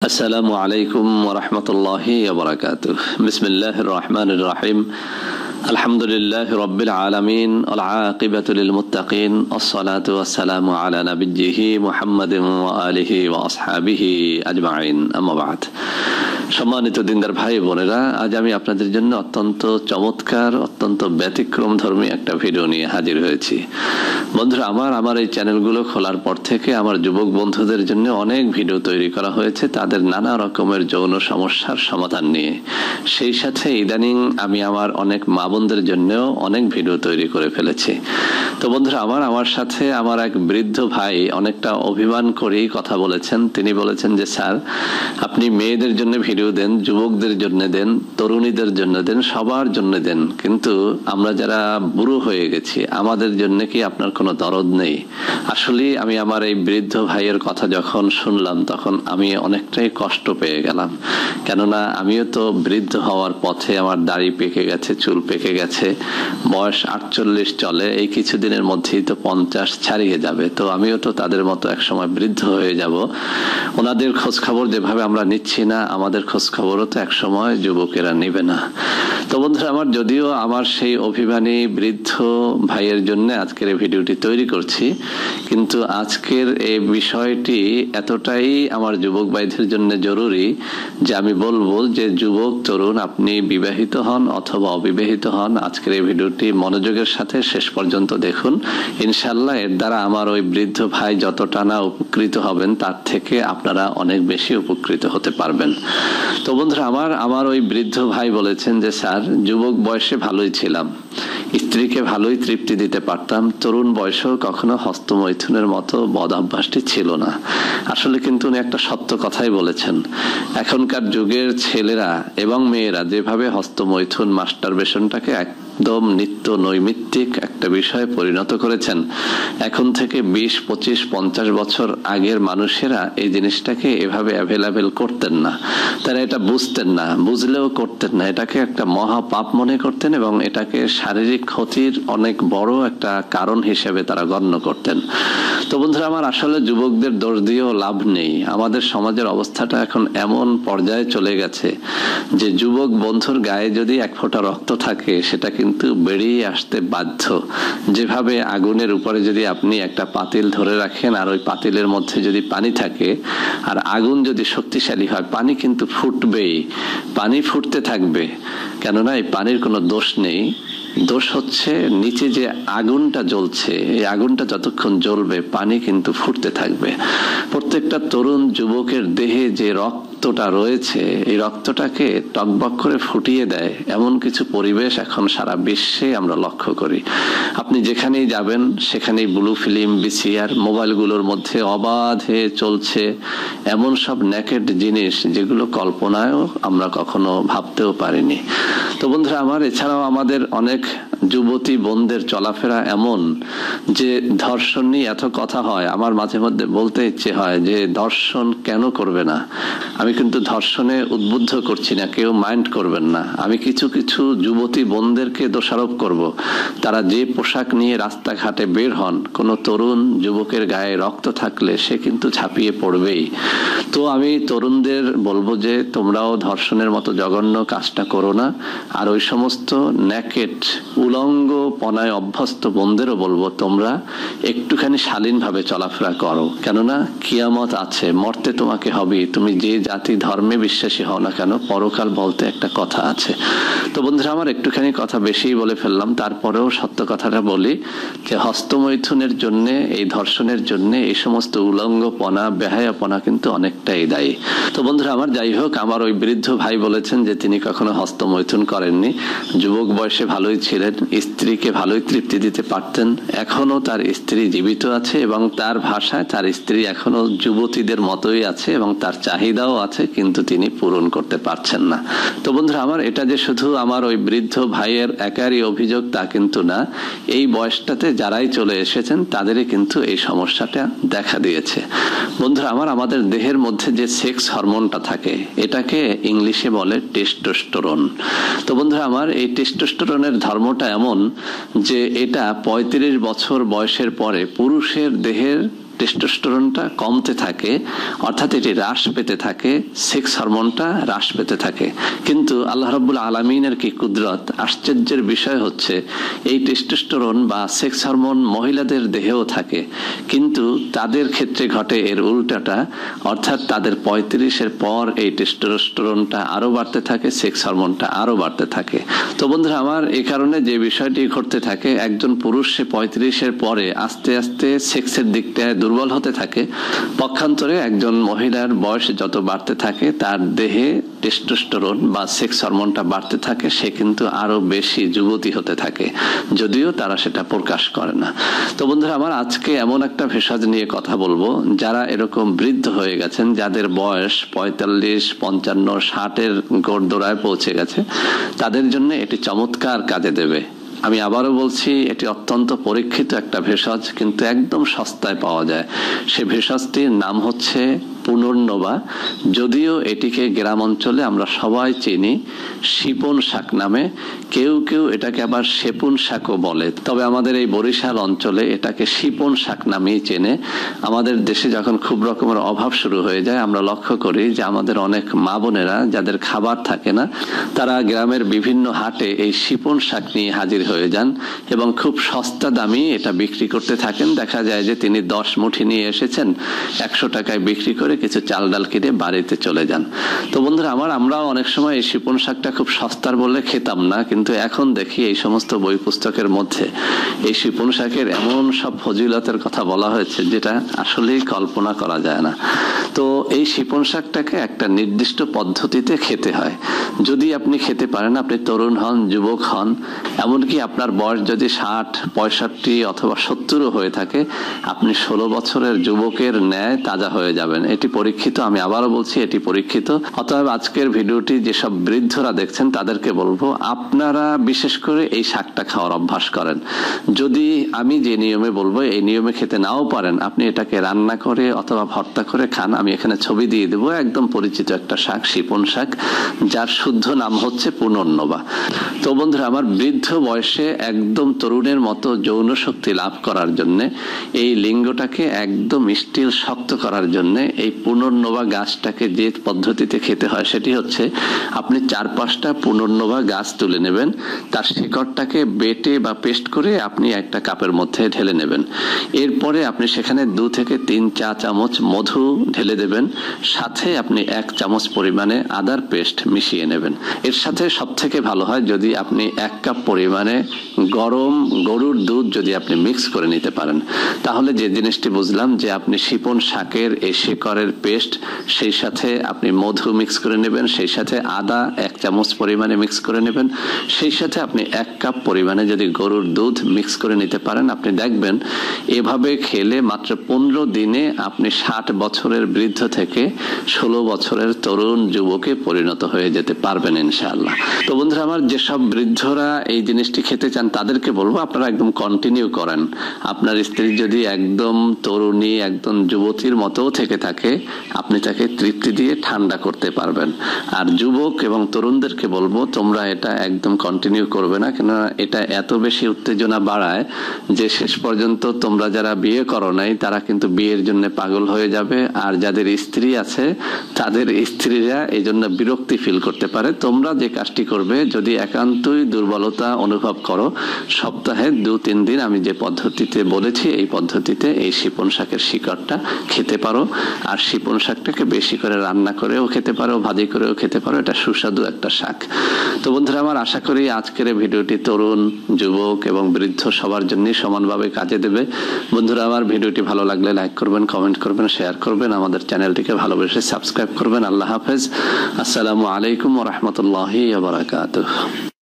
আসসালামু আলাইকুম ওয়া রাহমাতুল্লাহি ওয়া বারাকাতুহু। বিসমিল্লাহির রহমানির রহিম। আলহামদুলিল্লাহি রাব্বিল আলামিন ওয়াল আকিবাতু লিল মুত্তাকিন ওয়াসসালাতু ওয়াসসালামু আলা নাবিয়্যিহি মুহাম্মাদিন ওয়া আলিহি ওয়া আসহাবিহি আজমাইন। আম্মা বা'দ। সম্মানিত দিনদার ভাই বোনেরা, আজ আমি আপনাদের জন্য অত্যন্ত চমৎকার, অত্যন্ত ব্যতিক্রম ধর্মী একটা ভিডিও নিয়ে হাজির হয়েছি। বন্ধুরা, আমার এই চ্যানেলগুলো খোলার পর থেকে আমার যুবক বন্ধুদের জন্য অনেক ভিডিও তৈরি করা হয়েছে তাদের নানা রকমের যৌন সমস্যার সমাধান নিয়ে। সেই সাথে ইদানিং আমি আমার অনেক মা বোনদের জন্যও অনেক ভিডিও তৈরি করে ফেলেছি। তো বন্ধুরা, আমার সাথে আমার এক বৃদ্ধ ভাই অনেকটা অভিমান করেই কথা বলেছেন। তিনি বলেছেন যে স্যার, আপনি মেয়েদের জন্য ভিডিও দেন, যুবকদের জন্য দেন, তরুণীদের জন্য দেন, সবার জন্য দেন, কিন্তু আমরা যারা বুড়ো হয়ে গেছি আমাদের জন্য কি আপনার কোনো দরদ নেই? আসলে আমি আমার এই বৃদ্ধ ভাইয়ের কথা যখন শুনলাম তখন আমি অনেকটাই কষ্ট পেয়ে গেলাম। কেননা আমিও তো বৃদ্ধ হওয়ার পথে, আমার দাড়ি পেকে গেছে, চুল পেকে গেছে, বয়স 48 চলে, এই কিছুদিনের মধ্যেই তো 50 ছাড়িয়ে যাবে। তো আমিও তো তাদের মতো একসময় বৃদ্ধ হয়ে যাব। ওনাদের খোঁজ খবর যেভাবে আমরা নিচ্ছি না, আমাদের খোঁজ খবরও তো একসময় যুবকেরা নেবে না। তো বন্ধুরা আমার, যদিও আমার সেই অভিমানী বৃদ্ধ ভাইয়ের জন্য আজকের এই ভিডিওটি তৈরি করছি, কিন্তু আজকের এই বিষয়টি এতটাই আমার যুবক ভাইদের জন্য জরুরি যে আমি বলবো যে যুবক তরুণ, আপনি বিবাহিত হন অথবা অবিবাহিত হন, আজকের এই ভিডিওটি মনোযোগের সাথে শেষ পর্যন্ত দেখুন। ইনশাআল্লাহ এর দ্বারা আমার ওই বৃদ্ধ ভাই যতটা না উপকৃত হবেন তার থেকে আপনারা অনেক বেশি উপকৃত হতে পারবেন। তো বন্ধুরা আমার ওই বৃদ্ধ ভাই বলেছেন যে স্যার, যুবক বয়সে ভালোই ছিলাম, স্ত্রীকে ভালোই তৃপ্তি দিতে পারতাম, তরুণ বয়সেও কখনো হস্তমৈথুনের মতো বদ অভ্যাসটি ছিল না। আসলে কিন্তু উনি একটা সত্য কথাই বলেছেন। এখনকার যুগের ছেলেরা এবং মেয়েরা যেভাবে হস্তমৈথুন, মাস্টারবেশনটাকে একদম নিত্য নৈমিত্তিক একটা বিষয়ে পরিণত করেছেন, এখন থেকে 20, 25, 50 বছর আগের মানুষেরা এই জিনিসটাকে এভাবে অ্যাভেলেবেল করতেন না। তারা এটা বুঝতেন না, বুঝলেও করতেন না, এটাকে একটা মহা পাপ মনে করতেন এবং এটাকে শারীরিক ক্ষতির অনেক বড় একটা কারণ হিসেবে তারা গণ্য করতেন। তো বন্ধুরা আমার, আসলে যুবকদের দোষ দিয়েও লাভ নেই। আমাদের সমাজের অবস্থাটা এখন এমন পর্যায়ে চলে গেছে যে যুবক বন্ধুর গায়ে যদি এক ফোঁটা রক্ত থাকে সেটা কিন্তু বেরিয়ে আসতে বাধ্য। যেভাবে আগুনের উপরে যদি আপনি একটা পাতিল ধরে রাখেন আর ওই পাতিলের মধ্যে যদি পানি থাকে আর আগুন যদি শক্তিশালী হয়, পানি কিন্তু ফুটবেই, পানি ফুটতে থাকবে। কেননা এই পানির কোনো দোষ নেই, দোষ হচ্ছে নিচে যে আগুনটা জ্বলছে, এই আগুনটা যতক্ষণ জ্বলবে পানি কিন্তু ফুটতে থাকবে। প্রত্যেকটা তরুণ যুবকের দেহে যে রক্তটা রয়েছে, এই রক্তটাকে টকবক করে ফুটিয়ে দেয় এমন কিছু পরিবেশ এখন সারা বিশ্বে আমরা লক্ষ্য করি। আপনি যেখানেই যাবেন সেখানেই ব্লু ফিল্ম, ভিসিআর, মোবাইলগুলোর মধ্যে অবাধে চলছে এমন সব নেকেড জিনিস যেগুলো কল্পনায়ও আমরা কখনো ভাবতেও পারিনি। তো বন্ধুরা আমার, এছাড়াও আমাদের অনেক যুবতী বোনদের চলাফেরা এমন যে ধর্ষণ নিয়ে এত কথা হয়, আমার মাঝে মধ্যে বলতে ইচ্ছে হয় যে ধর্ষণ কেন করবে না। আমি কিন্তু ধর্ষণে উদ্বুদ্ধ করছি না, কেউ মাইন্ড করবেন না। আমি কিছু কিছু যুবতী বোনদেরকে দোষারোপ করব। তারা যে পোশাক নিয়ে রাস্তাঘাটে বের হন, কোনো তরুণ যুবকের গায়ে রক্ত থাকলে সে কিন্তু ঝাঁপিয়ে পড়বেই। তো আমি তরুণদের বলবো যে তোমরাও ধর্ষণের মতো জঘন্য কাজটা করো না। আর ওই সমস্ত নেকেট উলঙ্গ পনায় অভ্যস্ত বোনদেরও বলবো তোমরা একটুখানি শালীনভাবে চলাফেরা করো। কেননা কিয়ামত আছে, মরতে তোমাকে হবে। তুমি যে জাতি ধর্মে বিশ্বাসী হও না কেন, পরকাল বলতে একটা কথা আছে। তো বন্ধুরা আমার, একটুখানি কথা বেশি বলে ফেললাম, তারপরেও সত্য কথাটা বলি যে হস্তমৈথুনের জন্য, এই ধর্ষণের জন্য এই সমস্ত উলঙ্গপনা, বেহায়াপনা কিন্তু অনেকটাই দায়ী। তো বন্ধুরা আমার, যাই হোক, আমার ওই বৃদ্ধ ভাই বলেছেন যে তিনি কখনো হস্তমৈথুন করেননি, যুবক বয়সে ভালোই ছিলেন, স্ত্রীকে ভালোই তৃপ্তি দিতে পারতেন। এখনো তার স্ত্রী জীবিত আছে এবং তার ভাষায় তার স্ত্রী এখনো যুবতীদের মতোই আছে এবং তার চাহিদাও আছে, কিন্তু তিনি পূরণ করতে পারছেন না। তো বন্ধুরা আমার, এটা যে শুধু আমার ওই বৃদ্ধ ভাইয়ের একারই অভিযোগ তা কিন্তু না। এই বয়সটাতে যারাই চলে এসেছেন তাদেরই কিন্তু এই সমস্যাটা দেখা দিয়েছে। বন্ধুরা আমার, আমাদের দেহের মধ্যে যে সেক্স হরমোনটা থাকে এটাকে ইংলিশে বলে টেস্টোস্টেরন। তো বন্ধুরা আমার, এই টেস্টোস্টেরনের ধর্মটা এমন যে এটা 35 বছর বয়সের পরে পুরুষের দেহের টেস্টোস্টেরনটা কমতে থাকে, অর্থাৎ এটি হ্রাস পেতে থাকে, সেক্স হরমোনটা হ্রাস পেতে থাকে। কিন্তু আল্লাহ রাব্বুল আলামিনের কি কুদরত, আশ্চর্যের বিষয় হচ্ছে এই টেস্টোস্টেরন বা সেক্স হরমোন মহিলাদের দেহেও থাকে, কিন্তু তাদের ক্ষেত্রে ঘটে এর উল্টাটা, অর্থাৎ তাদের 35-এর পর এই টেস্টোস্টেরনটা আরো বাড়তে থাকে, সেক্স হরমোনটা আরো বাড়তে থাকে। তো বন্ধুরা আমার, এই কারণে যে বিষয়টি ঘটতে থাকে, একজন পুরুষ সে 35-এর পরে আস্তে আস্তে সেক্সের দিকটায় দুর্বল হতে থাকে। পক্ষান্তরে একজন মহিলার বয়স যত বাড়তে থাকে তার দেহে টেস্টোস্টেরন বা সেক্স হরমোনটা বাড়তে থাকে, সে কিন্তু আরো বেশি যুবতী হতে থাকে, যদিও তারা সেটা প্রকাশ করে না। তো বন্ধুরা আমার, আজকে এমন একটা ভেষজ নিয়ে কথা বলবো, যারা এরকম বৃদ্ধ হয়ে গেছেন, যাদের বয়স 45, 55, 60-এর গোড়দোড়ায় পৌঁছে গেছে, তাদের জন্য এটি চমৎকার কাজে দেবে। আমি আবারও বলছি, এটি অত্যন্ত পরীক্ষিত একটা ভেষজ, কিন্তু একদম সস্তায় পাওয়া যায়। সে ভেষজটির নাম হচ্ছে পুনর্নবা। যদিও এটিকে গ্রাম অঞ্চলে আমরা সবাই চিনি শিপন শাক নামে, কেউ কেউ এটাকে আবার সেপুন শাকও বলে, তবে আমাদের এই বরিশাল অঞ্চলে এটাকে শিপন শাক নামেই চেনে। আমাদের দেশে যখন খুব রকমের অভাব শুরু হয়ে যায়, আমরা লক্ষ্য করি যে আমাদের অনেক মা বোনেরা যাদের খাবার থাকে না, তারা গ্রামের বিভিন্ন হাটে এই শিপন শাক নিয়ে হাজির হয়ে যান এবং খুব সস্তা দামে এটা বিক্রি করতে থাকেন। দেখা যায় যে তিনি 10 মুঠি নিয়ে এসেছেন, 100 টাকায় বিক্রি করে কিছু চাল ডাল কিনে বাড়িতে চলে যান। তো বন্ধুরা আমার, আমরাও অনেক সময় এই শিপন শাকটা খুব সস্তার বলে খেতাম না, কিন্তু এখন দেখি এই সমস্ত বই পুস্তকের মধ্যে এই শিপন শাকের এমন সব ফজিলতের কথা বলা হয়েছে যেটা আসলেই কল্পনা করা যায় না। তো এই শিপন শাকটাকে একটা নির্দিষ্ট পদ্ধতিতে খেতে হয়। যদি আপনি খেতে পারেন, আপনি তরুণ হন, যুবক হন, এমনকি আপনার বয়স যদি 60, 65 অথবা 70 হয়ে থাকে, আপনি 16 বছরের যুবকের ন্যায় তাজা হয়ে যাবেন। এটি পরীক্ষিত, আমি আবারও বলছি এটি পরীক্ষিত। অতএব আজকের ভিডিওটি যেসব বৃদ্ধরা দেখছেন তাদেরকে বলবো, আপনারা বিশেষ করে এই শাকটা খাওয়ার অভ্যাস করেন। যদি আমি যে নিয়মে বলবো এই নিয়মে খেতে নাও পারেন, আপনি এটাকে রান্না করে অথবা ভর্তা করে খান। আমি এখানে ছবি দিয়ে দেবো, একদম পরিচিত একটা শাক, শিপন শাক, যার শুদ্ধ নাম হচ্ছে পুনর্নবা। তো বন্ধুরা আমার, বৃদ্ধ বয়সে একদম তরুণের মতো যৌন শক্তি লাভ করার জন্য, এই লিঙ্গটাকে একদম স্টিল শক্ত করার জন্য এই পুনর্নবা গাছটাকে যে পদ্ধতিতে খেতে হয় সেটি হচ্ছে, আপনি 4-5টা পুনর্নবা গাছ তুলে নেবেন, তার শিকড়টাকে বেটে বা পেস্ট করে আপনি একটা কাপের মধ্যে ঢেলে নেবেন। এরপরে আপনি সেখানে 2 থেকে 3 চা চামচ মধু ঢেলে দেবেন, সাথে আপনি 1 চামচ পরিমাণে আদার পেস্ট মিশিয়ে নেবেন। এর সাথে সব থেকে ভালো হয় যদি আপনি 1 কাপ পরিমাণে গরম গরুর দুধ যদি আপনি মিক্স করে নিতে পারেন, তাহলে যে জিনিসটি বুঝলাম যে আপনি শিপন শাকের এই শিকড়ের পেস্ট, সেই সাথে আপনি মধু মিক্স করে নেবেন, সেই সাথে আদা 1 চামচ পরিমাণে মিক্স করে নেবেন, সেই সাথে আপনি 1 কাপ পরিমাণে যদি গরুর দুধ মিক্স করে নিতে পারেন, আপনি দেখবেন এভাবে খেলে মাত্র 15 দিনে আপনি 60 বছরের বৃদ্ধ থেকে 16 বছরের তরুণ যুবকে পরিণত হয়ে যেতে পারবেন ইনশাআল্লাহ। তো বন্ধুরা আমার, যেসব বৃদ্ধরা এই জিনিসটি খেতে চান তাদেরকে বলবো আপনারা একদম কন্টিনিউ করেন। আপনার স্ত্রী যদি একদম তরুণী, একদম যুবতীর মতো থেকে থাকে, আপনি তাকে তৃপ্তি দিয়ে ঠান্ডা করতে পারবেন। আর যুবক এবং তরুণদেরকে বলবো তোমরা এটা একদম কন্টিনিউ করবে না, কেন এটা এত বেশি উত্তেজনা বাড়ায় যে শেষ পর্যন্ত তোমরা যারা বিয়ে করো নাই তারা কিন্তু বিয়ের জন্য পাগল হয়ে যাবে, আর যাদের স্ত্রী আছে তাদের স্ত্রীরা এই জন্য বিরক্তি ফিল করতে পারে। তোমরা যে কাজটি করবে, যদি একান্তই দুর্বলতা অনুভব করো, সপ্তাহে 2-3 দিন আমি যে পদ্ধতিতে বলেছি এই পদ্ধতিতে এই শিপন শাকের শিকড়টা খেতে পারো। আর শিপন শাকটাকে বেশি করে রান্না করেও খেতে পারো, ভাজি করেও খেতে পারো, এটা সুস্বাদু একটা শাক। তো বন্ধুরা আমার, আশা করি আজকের ভিডিওটি তরুণ, যুবক এবং বৃদ্ধ সবার জন্যই সমানভাবে কাজে দেবে। বন্ধুরা আমার, ভিডিওটি ভালো লাগলে লাইক করবেন, কমেন্ট করবেন, শেয়ার করবেন, আমাদের চ্যানেলটিকে ভালোবেসে সাবস্ক্রাইব করবেন। আল্লাহ হাফেজ, আসসালামু আলাইকুম ওয়া রাহমাতুল্লাহি ওয়া বারাকাতুহু।